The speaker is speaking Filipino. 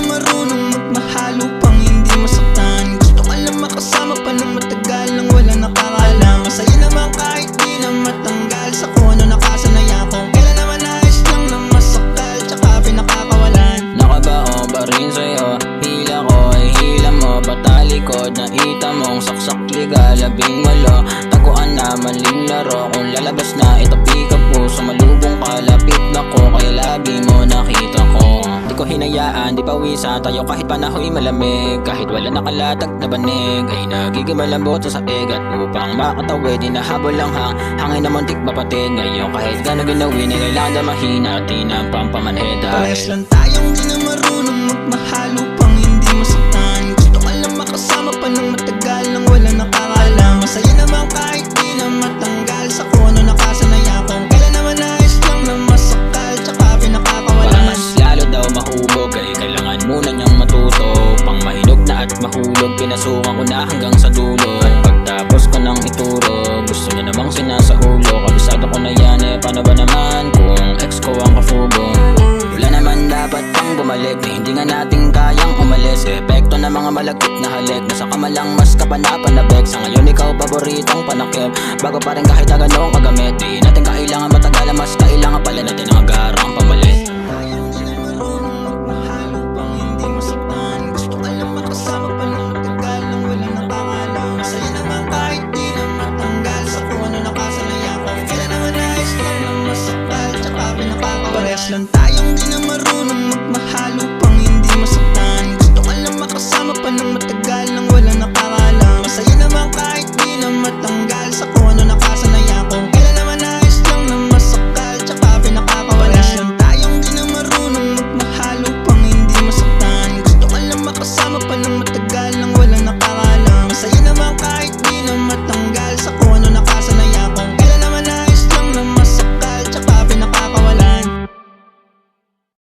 marunong magmahal upang hindi masaktan. Gusto ka lang makasama pa ng matagal nang wala nakakalam. Masaya naman kahit di na matanggal sa kung ano nakasanaya ko. Kailan naman ayos lang na masakal tsaka pinakakawalan. Nakabaon pa rin sa'yo, hila ko ay hila mo. Patalikod na ita mong saksak liga, 18. Taguan na maling laro, kung lalabas na itapi ka po. Sumalubong ka, lapit na ko, kaya labi mo nakita ko. Di ko hinayaan, di pawisan tayo kahit panahoy malamig. Kahit wala nakalatag na banig, ay nagigimalambot sa saig. At upang makatawid, hinahabol lang hangin na muntik mapatid. Ngayon kahit gano'n ginawin, ay kailangan na mahinatin ang pampamanhid. Parehas lang tayong di na marunong magmahal upang hindi masaktan. Gusto ka lang makasama pa ng matagal nang wala nakakalam. Masaya naman kahit di na matanggal sa kung ano nakasanaya ko. Kailan naman ayos lang na masakal tsaka pinakakawalan. Para mas lalo daw mahubog, ay kailangan muna niyang matuto. Pang mahinog na at mahulog, pinasukan ko na hanggang sa dulo. At pagtapos ko nang ituro, gusto niya namang sinasahulo. Kabisado ko na yan, paano ba naman kung ex ko ang kafubo? Wala naman dapat pang bumalik, hindi nga natin kayang umalis. Epekto ng mga malagkit na halik, nasa kamalang mas kapanapanabik. Sa ngayon ikaw paboritong panakip, bago pa rin kahit na gano'ng kagamit. Di natin kailangan matagalan, mas kailangan pala natin ang agarang pamalit. Tayong di na marunong magmahal upang hindi masaktan. Gusto ka lang makasama pa ng matagal nang wala nakakalam. Masaya naman kahit di na matanggal sa kung ano nakasanaya ko. Kailan naman ayos lang na masakal tsaka pinakakawalan. Parehas lang tayong di na marunong magmahal upang hindi masaktan. Gusto ka lang makasama pa ng matagal nang wala nakakalam. Masaya naman kahit di na matanggal sa kung ano nakasanaya ko. Kailan naman ayos lang na masakal tsaka pinakakawalan. Parehas lang tayong di na marunong magmahal upang hindi masaktan. Gusto ka lang makasama pa ng matagal nang wala nakakalam. Masaya naman kahit di na matanggal sa